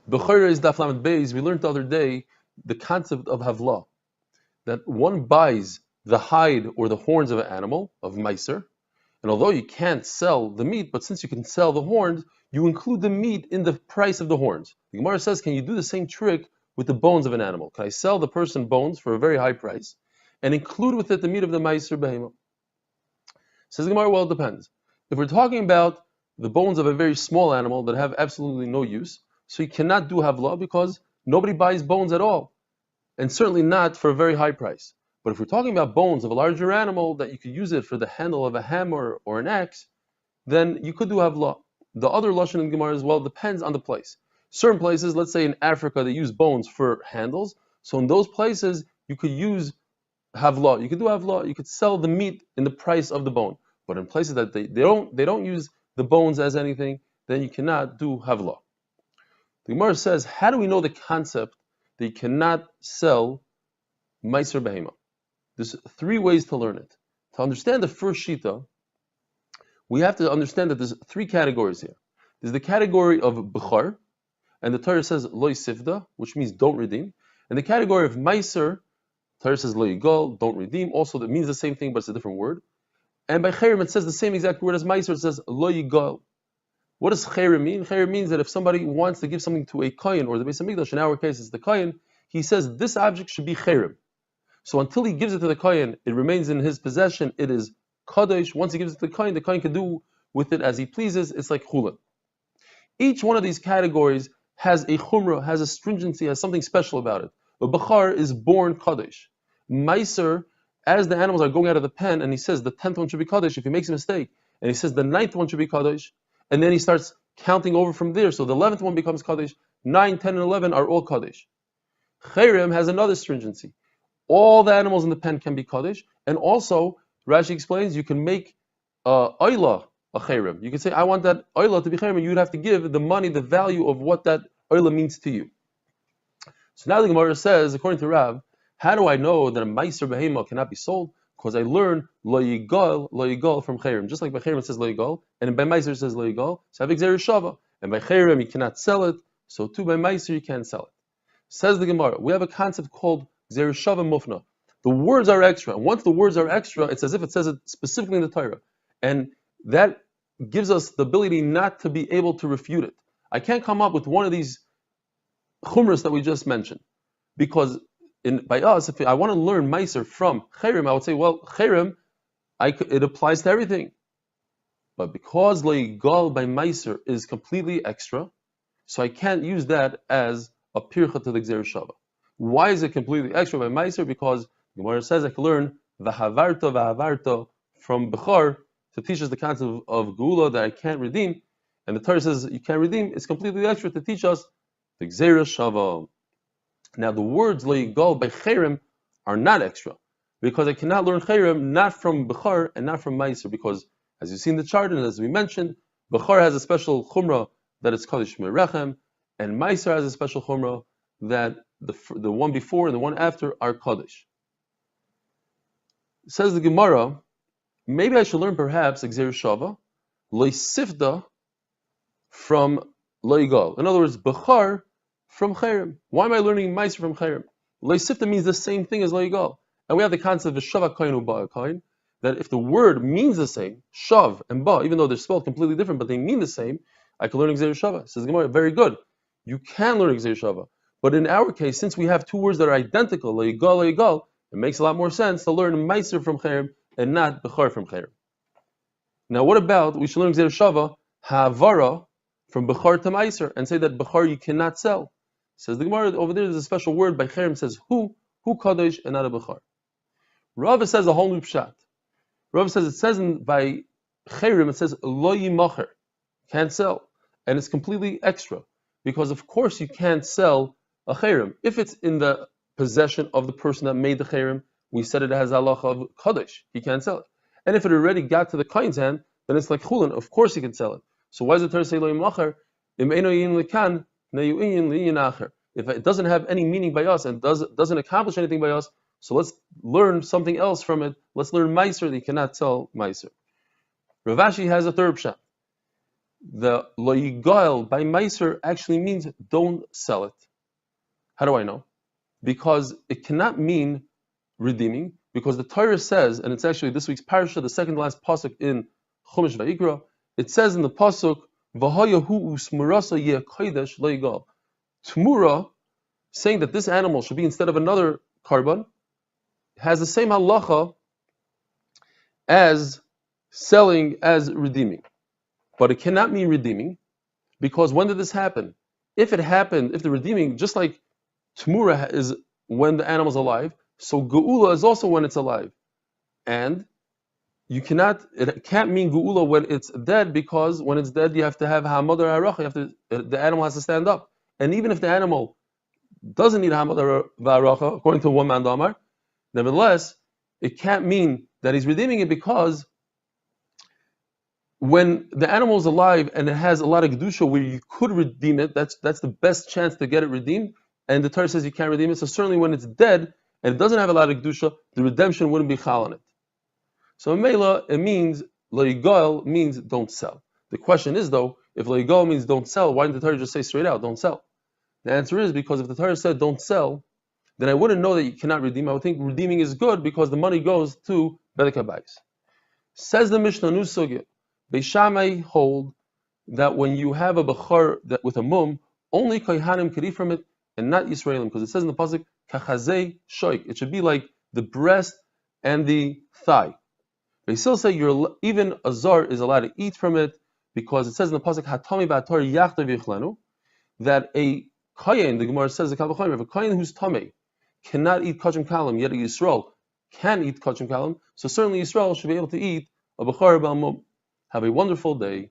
Bechoros Daf Lamed Beis, we learned the other day the concept of havla, that one buys the hide or the horns of an animal, of meiser, and although you can't sell the meat, but since you can sell the horns, you include the meat in the price of the horns. The Gemara says, can you do the same trick with the bones of an animal? Can I sell the person bones for a very high price and include with it the meat of the meiser behema? Says the Gemara, well, it depends. If we're talking about the bones of a very small animal that have absolutely no use, so you cannot do havla because nobody buys bones at all, and certainly not for a very high price. But if we're talking about bones of a larger animal that you could use it for the handle of a hammer or an axe, then you could do havla. The other lashon in Gemara as well depends on the place. Certain places, let's say in Africa, they use bones for handles. So in those places, you could use havla. You could do havla. You could sell the meat in the price of the bone. But in places that they don't use the bones as anything, then you cannot do havla. The Gemara says, how do we know the concept that you cannot sell meiser behema? There's three ways to learn it. To understand the first shita, we have to understand that there's three categories here. There's the category of bechar, and the Torah says lo sifda, which means don't redeem. And the category of meiser, Torah says lo yigal, don't redeem. Also, that means the same thing, but it's a different word. And by chayrim, it says the same exact word as meiser. It says lo yigal. What does chayrim mean? Chayrim means that if somebody wants to give something to a kohen or the Beis Hamikdash, in our case it's the kohen, he says this object should be chayrim. So until he gives it to the kohen, it remains in his possession. It is kadosh. Once he gives it to the kohen can do with it as he pleases. It's like chulin. Each one of these categories has a chumrah, has a stringency, has something special about it. But bechar is born kadosh. Meiser, as the animals are going out of the pen, and he says the 10th one should be kadosh. If he makes a mistake, and he says the 9th one should be kadosh, and then he starts counting over from there. So the 11th one becomes Kaddish. 9, 10, and 11 are all Kaddish. Chayrim has another stringency. All the animals in the pen can be Kaddish. And also, Rashi explains, you can make Oyla a Chayrim. You can say, I want that Oyla to be Chayrim, and you'd have to give the money, the value of what that Oyla means to you. So now the Gemara says, according to Rav, how do I know that a Meiser Behema cannot be sold? Because I learn lo yigal from chayrim. Just like by chayrim it says lo yigal, and by meiser it says lo yigal. So I have gzeira shava, and by chayrim you cannot sell it. So too by meiser you can't sell it. Says the Gemara, we have a concept called gzeira shava mufna. The words are extra, and once the words are extra, it's as if it says it specifically in the Torah, and that gives us the ability not to be able to refute it. I can't come up with one of these chumras that we just mentioned, because by us, if I want to learn meiser from chayrim, I would say, well, chayrim, it applies to everything. But because lo yigal by meiser is completely extra, so I can't use that as a pircha to the gzeira shava. Why is it completely extra by meiser? Because the Gemara says I can learn v'havarta from bechar to teach us the concept of geula that I can't redeem, and the Torah says you can't redeem. It's completely extra to teach us the gzeira shava. Now the words lo yigal by chayrim are not extra, because I cannot learn chayrim not from bechar and not from meiser, because as you see in the chart and as we mentioned, bechar has a special chumrah that it's kaddish merechem, and meiser has a special chumrah that the one before and the one after are kaddish. Says the Gemara, maybe I should learn perhaps gzeira shava lo sifda from lo yigal. In other words, bechar from chayrim. Why am I learning meiser from chayrim? Lo sifta means the same thing as lo yigal, and we have the concept of shav kohen uba kohen, that if the word means the same, shav and ba, even though they're spelled completely different, but they mean the same, I can learn gzeira shava. Says Gemara, very good. You can learn gzeira shava, but in our case, since we have two words that are identical, lo yigal, it makes a lot more sense to learn meiser from chayrim and not bechar from chayrim. Now, what about we should learn gzeira shava havara from bechar to meiser and say that bechar you cannot sell? Says the Gemara, over there, there's a special word by chayrim says who kadosh and not a bechar. Rav says a whole new pshat. Rav says it says by chayrim it says lo yimacher, can't sell, and it's completely extra, because of course you can't sell a chayrim if it's in the possession of the person that made the chayrim. We said it has halacha of kadosh, he can't sell it, and if it already got to the kohen's hand, then it's like chulin. Of course he can sell it. So why does the Torah say lo yimacher? If it doesn't have any meaning by us and doesn't accomplish anything by us, so let's learn something else from it. Let's learn meiser that you cannot sell meiser. Rav Ashi has a third pshat. the lo yigal by meiser actually means don't sell it. How do I know? Because it cannot mean redeeming, because the Torah says, and it's actually this week's parasha, the second last pasuk in Chumash Vayikra, it says in the pasuk, V'hayahu usmurasa yeh kodesh lo yigal. Tmura, saying that this animal should be instead of another karban, has the same halacha as selling, as redeeming. But it cannot mean redeeming, because when did this happen? If it happened, if the redeeming, just like Tmura is when the animal's alive, so Geula is also when it's alive. And it can't mean Geula when it's dead, because when it's dead you have to have Hamad Haracha, the animal has to stand up. And even if the animal doesn't need Hamad Haracha, according to one man Damar, nevertheless, it can't mean that he's redeeming it, because when the animal is alive and it has a lot of Kedusha where you could redeem it, that's the best chance to get it redeemed, and the Torah says you can't redeem it, so certainly when it's dead and it doesn't have a lot of Kedusha, the redemption wouldn't be chal on it. So in Mela, it means, lo yigal means don't sell. The question is though, if lo yigal means don't sell, why didn't the Torah just say straight out, don't sell? The answer is because if the Torah said don't sell, then I wouldn't know that you cannot redeem. I would think redeeming is good because the money goes to Bedek HaBayis. Says the Mishnah Nusugya, Beis Shammai hold that when you have a bechor that with a mum, only kohanim could eat from it and not Yisraelim, because it says in the pasuk kachazei shoik. It should be like the breast and the thigh. Beis Hillel say even a zar is allowed to eat from it, because it says in the pasuk hatami ba'ator yachtav yichlenu that a kohen, the Gemara says the Kal V'chomer, if a kohen who's tamei cannot eat kachim kalam, yet a Yisrael can eat kachim kalam, so certainly Yisrael should be able to eat a bechor b'al mum. Have a wonderful day.